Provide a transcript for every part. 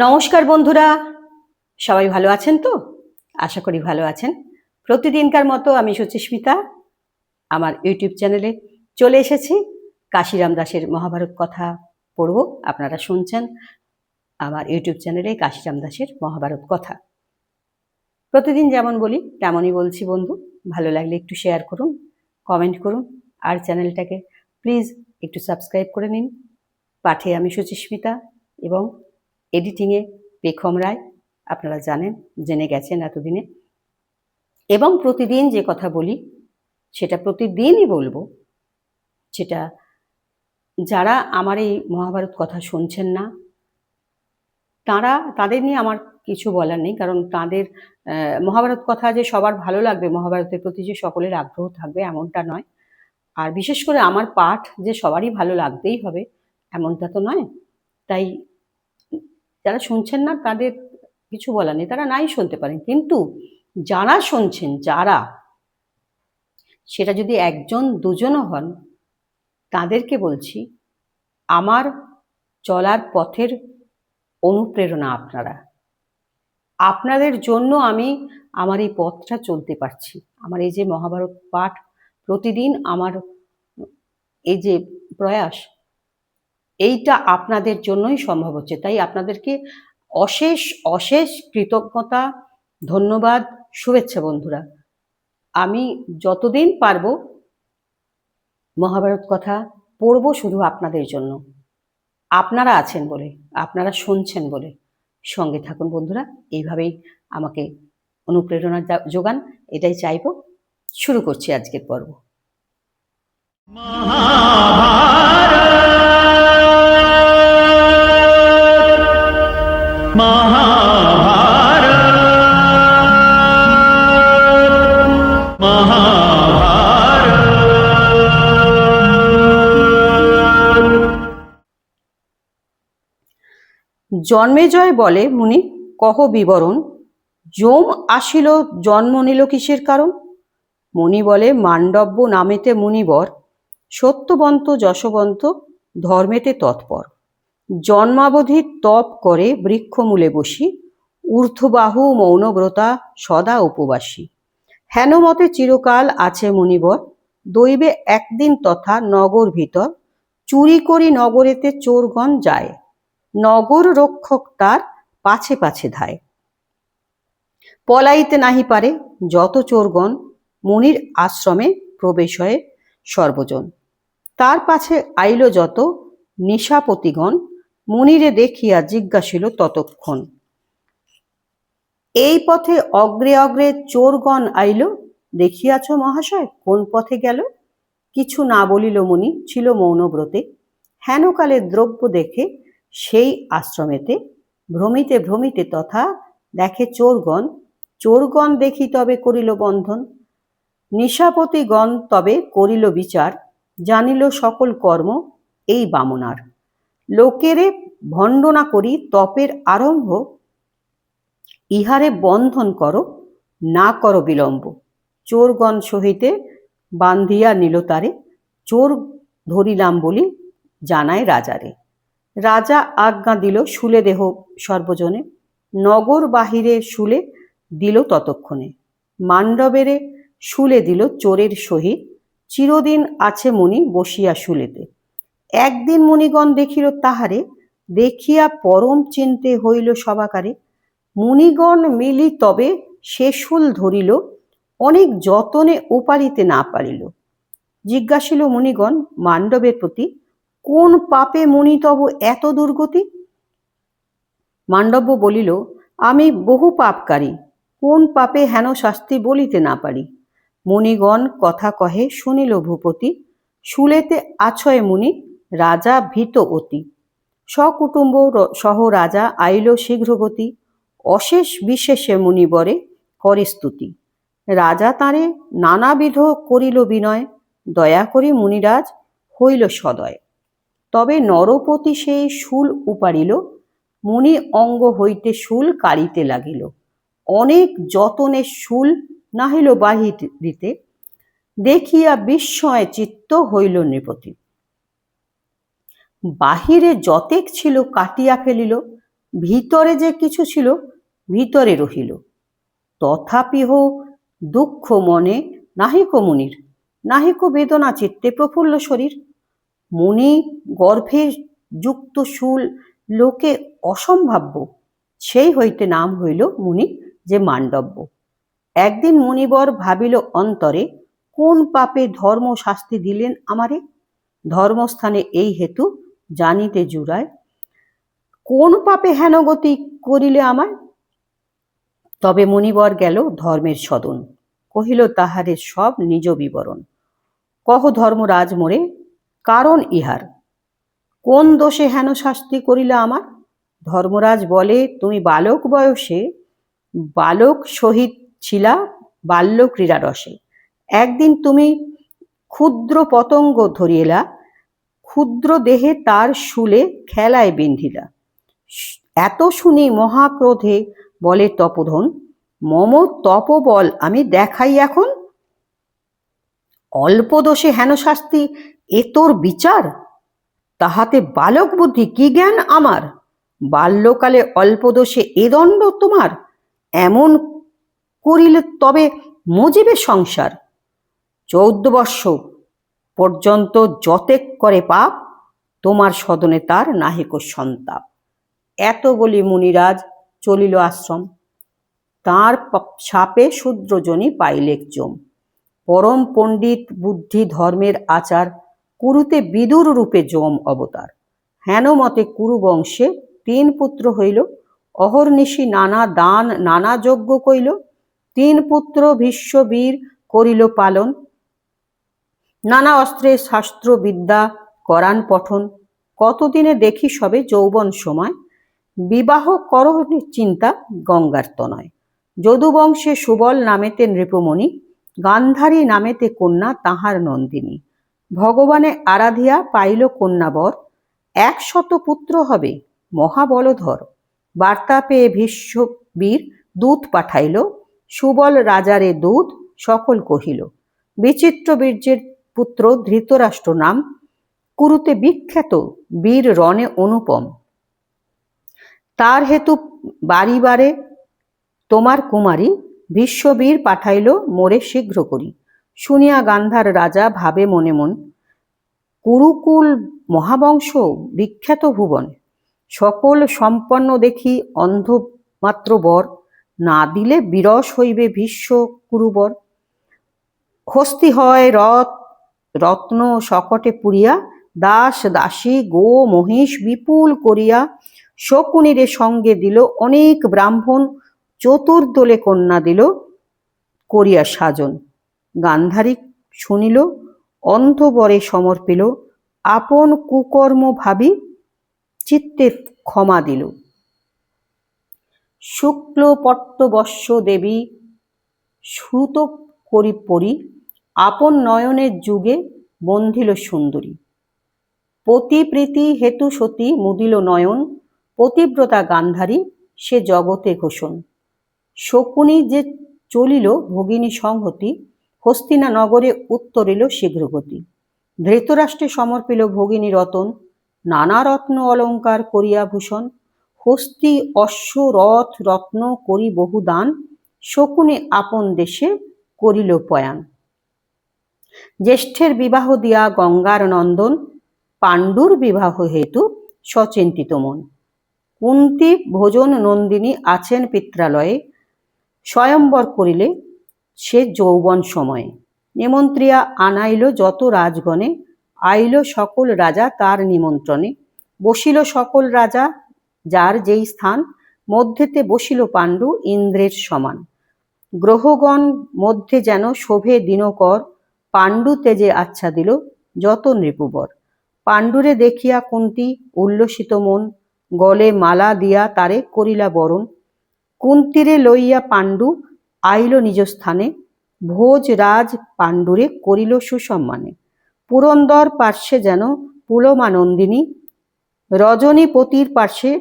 নমস্কার বন্ধুরা, সবাই ভালো আছেন তো? আশা করি ভালো আছেন। প্রতিদিনকার মতো আমি সুচিস্মিতা আমার ইউটিউব চ্যানেলে চলে এসেছি। কাশিরাম দাসের মহাভারত কথা পড়ব। আপনারা শুনছেন আমার ইউটিউব চ্যানেলে কাশিরাম দাসের মহাভারত কথা। প্রতিদিন যেমন বলি তেমনই বলছি বন্ধু। ভালো লাগলে একটু শেয়ার করুন, কমেন্ট করুন, আর চ্যানেলটাকে প্লিজ একটু সাবস্ক্রাইব করে নিন। পাঠে আমি সুচিস্মিতা এবং এডিটিংয়ে পেখম রায়, আপনারা জানেন, জেনে গেছেন এতদিনে। এবং প্রতিদিন যে কথা বলি সেটা প্রতিদিনই বলবো, সেটা যারা আমার এই মহাভারত কথা শুনছেন না তাদের নিয়ে আমার কিছু বলার নেই, কারণ তাদের মহাভারত কথা যে সবার ভালো লাগবে, মহাভারতের প্রতি যে সকলের আগ্রহ থাকবে এমনটা নয়। আর বিশেষ করে আমার পাঠ যে সবারই ভালো লাগতেই হবে এমনটা তো নয়। তাই যারা শুনছেন না তাদের কিছু বলার নেই, তারা নাই শুনতে পারেন। কিন্তু যারা শুনছেন, যারা, সেটা যদি একজন দুজনও হন, তাদেরকে বলছি আমার চলার পথের অনুপ্রেরণা আপনারা। আপনাদের জন্য আমি আমার এই পথটা চলতে পারছি। আমার এই যে মহাভারত পাঠ প্রতিদিন, আমার এই যে প্রয়াস, এইটা আপনাদের জন্যই সম্ভব হচ্ছে। তাই আপনাদেরকে অশেষ অশেষ কৃতজ্ঞতা, ধন্যবাদ, শুভেচ্ছা বন্ধুরা। আমি যতদিন পারবো মহাভারত কথা পড়ব শুধু আপনাদের জন্য। আপনারা আছেন বলে, আপনারা শুনছেন বলে সঙ্গে থাকুন বন্ধুরা। এইভাবেই আমাকে অনুপ্রেরণা যোগান, এটাই চাইব। শুরু করছি আজকের পর্ব। জন্মেজয় বলে, মুনি কহ বিবরণ, যম আসিল জন্ম নিল কিসের কারণ? মুনি বলে, মান্ডব্য নামেতে মুনিবর, সত্যবন্ত যশবন্ত ধর্মেতে তৎপর। জন্মাবধি তপ করে বৃক্ষমূলে বসি, ঊর্ধ্ববাহু মৌনব্রতা সদা উপবাসী। হেনমতে চিরকাল আছে মুনিবর, দৈবে একদিন তথা নগর ভিতর, চুরি করি নগরেতে চোরগণ যায়, নগর রক্ষক তার পাছে পাছে ধায়। পলাইতে নাহি পারে যত চোরগণ, মুনির আশ্রমে প্রবেশ হয় সর্বজন। তার পাছে আইল যত নিশাপতিগণ, মুনিরে দেখিয়া জিজ্ঞাসিল ততক্ষণ। এই পথে অগ্রে অগ্রে চোরগণ আইল, দেখিয়াছ মহাশয় কোন পথে গেল? কিছু না বলিল মুনি, ছিল মৌনব্রতে। হেনকালে দ্রব্য দেখে সেই আশ্রমেতে, ভ্রমিতে ভ্রমিতে তথা দেখে চোরগণ। চোরগণ দেখি তবে করিল বন্ধন, নিশাপতিগণ তবে করিল বিচার, জানিল সকল কর্ম এই বামনার। লোকেরে ভণ্ডনা করি তপের আরম্ভ, ইহারে বন্ধন করো না করো বিলম্ব। চোরগণ সহিতে বান্ধিয়া নিল তারে, চোর ধরিলাম বলি জানায় রাজারে। রাজা আজ্ঞা দিল শুলে দেহ সর্বজনে, নগর বাহিরে শুলে দিল ততক্ষণে। মান্ডবেরে শুলে দিল চোরের সহিত, চিরদিন আছে মুনি বসিয়া শুলেতে। একদিন মুনিগণ দেখিল তাহারে, দেখিয়া পরম চিন্তে হইল সবাকারে। মুনিগণ মিলি তবে সে শুল ধরিল, অনেক যতনে উপারিতে না পারিল। জিজ্ঞাসিল মুনিগণ মান্ডবের প্রতি, কোন পাপে মুনি তব এত দুর্গতি? মান্ডব্য বলিল, আমি বহু পাপকারী, কোন পাপে হেন শাস্তি বলিতে না পারি। মুনিগণ কথা কহে শুনিল ভূপতি, শুলেতে আছয় মুনি রাজা ভীত অতি। সকুটুম্ব সহ রাজা আইল শীঘ্রগতি, অশেষ বিশেষে মুনিবরে করে স্তুতি। রাজা তাঁরে নানাবিধ করিল বিনয়, দয়া করি মুনিরাজ হইল সদয়। তবে নরপতি সেই শূল উপাড়িল, মুনি অঙ্গ হইতে শূল কাড়িতে লাগিল। অনেক যতনে শূল নাহিল বাহির দিতে, দেখিয়া বিস্ময়ে চিত্ত হইল নৃপতি। বাহিরে যতেক ছিল কাটিয়া ফেলিল, ভিতরে যে কিছু ছিল ভিতরে রহিল। তথাপিহ দুঃখ মনে নাহিক মুনির, নাহিক বেদনা চিত্তে প্রফুল্ল শরীর। মুনি গর্ভে যুক্ত শূল লোকে অসম্ভাব্য, সেই হইতে নাম হইল মুনি যে মান্ডব্য। একদিন মুনিবর ভাবিল অন্তরে, কোন পাপে ধর্ম শাস্তি দিলেন আমারে। ধর্মস্থানে এই হেতু জানিতে জুড়ায়, কোন পাপে হেন গতি করিলে আমায়। তবে মুনিবর গেল ধর্মের সদন, কহিল তাহারে সব নিজ বিবরণ। কহ ধর্মরাজ মোরে কারণ ইহার, কোন দোষে হেন শাস্তি করিলে আমার। ধর্মরাজ বলে, তুমি বালক বয়সে বালক সহিত ছিলা বাল্য ক্রীড়ারসে। একদিন তুমি ক্ষুদ্র পতঙ্গ ধরিলা, ক্ষুদ্র দেহে তার শূলে খেলায় বিন্ধিলা। এত শুনি মহাক্রোধে বলে তপোধন, মম তপবল আমি দেখাই এখন। অল্প দোষে হেন শাস্তি এ তোর বিচার, তাহাতে বালক বুদ্ধি কি জ্ঞান আমার। বাল্যকালে অল্প দোষে এ দণ্ড তোমার, এমন করিলে তবে মজিবে সংসার। 14 বর্ষ পর্যন্ত যতেক করে পাপ, তোমার সদনে তার নাহিক সন্তাপ। এত বলি মুনিরাজ চলিল আশ্রম, তাঁর শাপে শূদ্রজনী পাইলেক জম। পরম পণ্ডিত বুদ্ধি ধর্মের আচার, কুরুতে বিদুর রূপে যম অবতার। হেন মতে কুরু বংশে 3 পুত্র হইল, অহর্নিশি নানা দান নানা যজ্ঞ কইল। 3 পুত্র ভীষ্মবীর করিল পালন, নানা অস্ত্রে শাস্ত্র বিদ্যা করান পঠন। কতদিনে দেখি সবে যৌবন সময়, বিবাহ কর চিন্তা গঙ্গার তনয়। যদুবংশে সুবল নামেতে নৃপমণি, গান্ধারী নামেতে কন্যা তাহার নন্দিনী। ভগবানে আরাধিয়া পাইল কন্যাবর, 100 পুত্র হবে মহাবলধর। বার্তা পেয়ে ভীষ্মবীর দূত পাঠাইল, সুবল রাজারে দূত সকল কহিল। বিচিত্র বীর্যের পুত্র ধৃতরাষ্ট্র নাম, কুরুতে বিখ্যাত বীর রণে অনুপম। তার হেতু বাড়িবারে তোমার কুমারী, ভীষ্মবীর পাঠাইল মোরে শীঘ্র করি। শুনিয়া গান্ধার রাজা ভাবে মনে মন, কুরুকুল মহাবংশ বিখ্যাত ভুবন। সকল সম্পন্ন দেখি অন্ধ মাত্র বর, না দিলে বিরস হইবে ভীষ্ম কুরুবর। হস্তি হয় রত্ন সকটে পুরিয়া, দাস দাসী গো মহিষ বিপুল করিয়া। শকুনিরে সঙ্গে দিল অনেক ব্রাহ্মণ, চতুর্দলে কন্যা দিল করিয়া সাজন। গান্ধারী শুনিল অন্ধবরে সমর্পিল, আপন কুকর্ম ভাবি চিত্তে ক্ষমা দিল। শুক্ল পট্টবস্য দেবী সুত করি পরি, আপন নয়নের যুগে বন্ধিল সুন্দরী। পতিপ্রীতি হেতু সতী মুদিল নয়ন, পতিব্রতা গান্ধারী সে জগতে ঘোষণ। শকুনি যে চলিল ভগিনী সংহতি, হস্তিনা নগরে উত্তরিল শীঘ্রগতি। ধৃতরাষ্ট্রে সমর্পিল ভগিনী রতন, নানা রত্ন অলঙ্কার করিয়া ভূষণ। হস্তি অশ্ব রথ রত্ন করি বহু দান, শকুনি আপন দেশে করিল পয়ান। জ্যেষ্ঠের বিবাহ দিয়া গঙ্গার নন্দন, পাণ্ডুর বিবাহ হেতু সচিন্তিত মন। কুন্তী ভোজন নন্দিনী আছেন পিত্রালয়ে, স্বয়ম্বর করিলে সে যৌবন সময়ে। নিমন্ত্রিয়া আনাইল যত রাজগণে, আইল সকল রাজা তার নিমন্ত্রণে। বসিল সকল রাজা যার যেই স্থান, মধ্যেতে বসিল পাণ্ডু ইন্দ্রের সমান। গ্রহগণ মধ্যে যেন শোভে দিনকর, পাণ্ডু তেজে আচ্ছা দিল যত নৃপুবর। পাণ্ডুরে দেখিয়া কুন্তী উল্লসিত মন, গলে মালা দিয়া তারে করিলা বরণ। কুন্তীরে লইয়া পাণ্ডু আইল নিজ স্থানে, ভোজ রাজ পাণ্ডুরে করিল সুসম্মানে। পুরন্দর পার্শ্বে যেন পুলমা নন্দিনী, রজনীপতির পার্শ্বে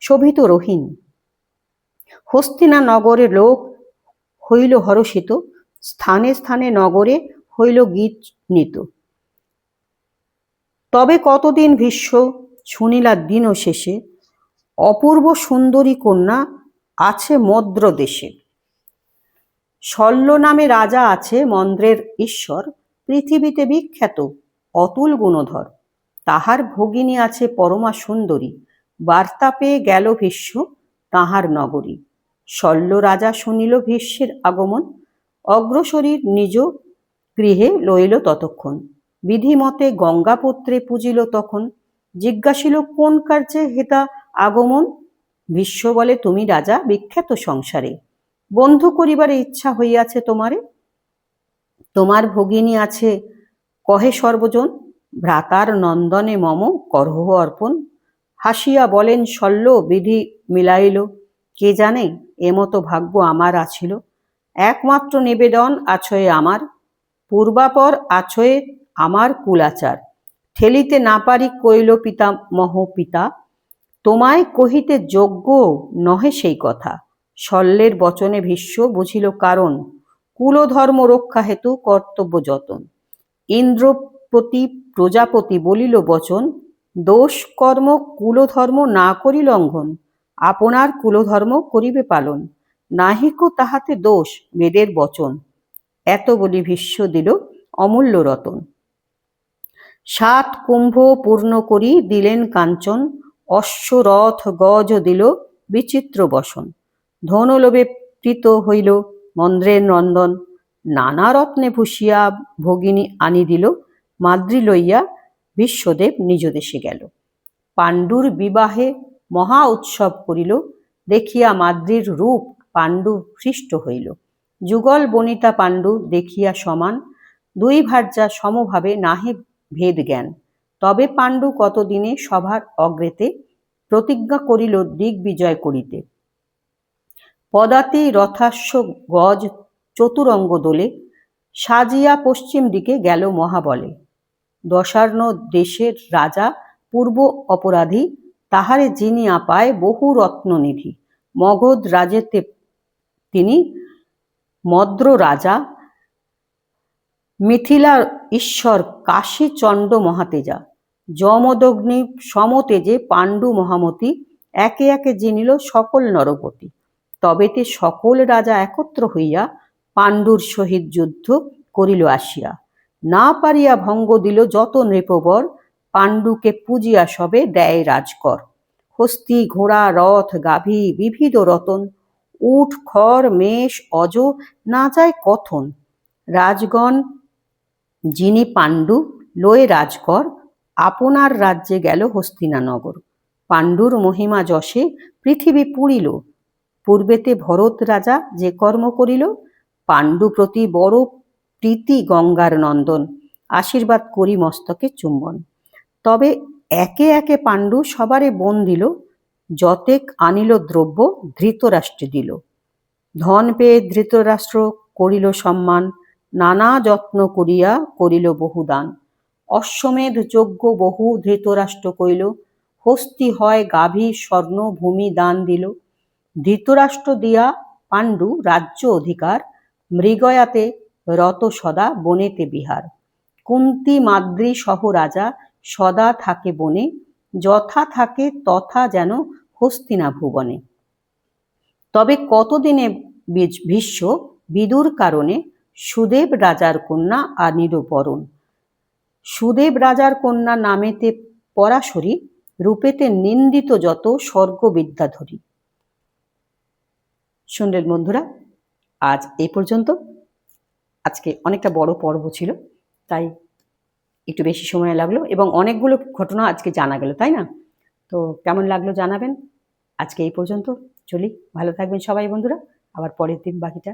শোভিত রোহিণী। হস্তিনা নগরে লোক হইল হরষিত, স্থানে স্থানে নগরে হইল গীত নিত। তবে কতদিন ভীষ্ম শুনিলা দিন শেষে, অপূর্ব সুন্দরী কন্যা আছে মদ্র দেশে। শল্য নামে রাজা আছে মন্দ্রের ঈশ্বর, পৃথিবীতে বিখ্যাত অতুল গুণধর। তাহার ভগিনী আছে পরমা সুন্দরী, বার্তা পেয়ে গেল ভীষ্ম তাহার নগরী। শল্য রাজা শুনিল ভীষ্মের আগমন, অগ্রসরীর নিজ গৃহে লইল ততক্ষণ। বিধিমতে গঙ্গাপুত্রে পূজিল তখন, জিজ্ঞাসিল কোন কার্যে হেতা আগমন। ভীষ্ম বলে তুমি রাজা বিখ্যাত সংসারে, বন্ধু করিবারে ইচ্ছা হইয়াছে তোমারে। তোমার ভগিনী আছে কহে সর্বজন, ভ্রাতার নন্দনে মম করহ অর্পণ। হাসিয়া বলেন শল্য বিধি মিলাইল, কে জানে এমতো ভাগ্য আমার আছিল। একমাত্র নিবেদন আছয়ে আমার, পূর্বাপর আছয়ে আমার কুলাচার। ঠেলিতে না পারি কইল পিতামহ পিতা, তোমায় কহিতে যোগ্য নহে সেই কথা। শল্যের বচনে ভীষ্ম বুঝিল কারণ, কুলধর্ম রক্ষা হেতু কর্তব্য যতন। ইন্দ্রপতি প্রজাপতি বলিল বচন, দোষ কর্ম কুলধর্ম না করি লঙ্ঘন। আপনার কুলধর্ম করিবে পালন, নাহিক তাহাতে দোষ বেদের বচন। এত বলি ভীষ্ম দিল অমূল্য রতন। 7 কুম্ভ পূর্ণ করি দিলেন কাঞ্চন, অশ্ব রথ গজ দিল বিচিত্র বসন। ধনলোভে প্রীত হইল মন্দ্রের নন্দন, নানা রত্নে ভূষিয়া ভগিনী আনি দিল। মাদ্রি লইয়া বিশ্বদেব নিজ দেশে গেল, পাণ্ডুর বিবাহে মহা উৎসব করিল। দেখিয়া মাদ্রির রূপ পাণ্ডু হৃষ্ট হইল, যুগল বনিতা পাণ্ডু দেখিয়া সমান। 2 ভার্যা সমভাবে নাহে ভেদ জ্ঞান, তবে পাণ্ডু কতদিনে সভার অগ্রেতে প্রতিজ্ঞা করিল দিগ্বিজয় করিতে। পদাতি রথাশ্ব গজ চতুরঙ্গ দোলে, সাজিয়া পশ্চিম দিকে গেল মহাবলে। দশার্ণ দেশের রাজা পূর্ব অপরাধী, তাহারে জিনিয়া পায় বহু রত্ননিধি। মগধ রাজেতে তিনি মদ্র রাজা, মিথিলার ঈশ্বর কাশী চণ্ড মহাতেজা। যমদগ্নি সমতেজে পাণ্ডু মহামতি, একে একে জিনিল সকল নরপতি। তবেতে সকল রাজা একত্র হইয়া পাণ্ডুর সহিত যুদ্ধ করিল আসিয়া। না পারিয়া ভঙ্গ দিল যত নৃপবর, পাণ্ডুকে পূজিয়া সবে দেয় রাজকর। হস্তি ঘোড়া রথ গাভী বিবিধ রতন, উট খড় মেষ অজ না যায় কথন। রাজগণ যিনি পাণ্ডু লয়ে রাজকর, আপনার রাজ্যে গেল হস্তিনানগর। পাণ্ডুর মহিমা যশে পৃথিবী পুরিল, পূর্বেতে ভরত রাজা যে কর্ম করিল। পাণ্ডু প্রতি বড় প্রীতি গঙ্গার নন্দন, আশীর্বাদ করি মস্তকে চুম্বন। তবে একে একে পাণ্ডু সবারে বন দিল, যতেক আনিল দ্রব্য ধৃতরাষ্ট্রে দিল। ধন পেয়ে ধৃতরাষ্ট্র করিল সম্মান, নানা যত্ন করিয়া করিল বহুদান। অশ্বমেধ যজ্ঞ বহু ধৃতরাষ্ট্র কইল, হস্তি হয় গাভী স্বর্ণ ভূমি দান দিল। ধৃতরাষ্ট্র দিয়া পাণ্ডু রাজ্য অধিকার, মৃগয়াতে রত সদা বনেতে বিহার। কুন্তি মাদ্রি সহ রাজা সদা থাকে বনে, যথা থাকে তথা যেন হস্তিনা ভুবনে। তবে কতদিনে ভীষ্ম বিদুর কারণে সুদেব রাজার কন্যা আনিল বরণ। সুদেব রাজার কন্যা নামেতে পরাশরী, রূপেতে নিন্দিত যত স্বর্গ বিদ্যাধরী। শুনলেন বন্ধুরা, আজ এই পর্যন্ত। আজকে অনেকটা বড় পর্ব ছিল, তাই একটু বেশি সময় লাগলো এবং অনেকগুলো ঘটনা আজকে জানা গেল, তাই না? তো কেমন লাগলো জানাবেন। আজকে এই পর্যন্ত, চলি, ভালো থাকবেন সবাই বন্ধুরা, আবার পরের দিন বাকিটা।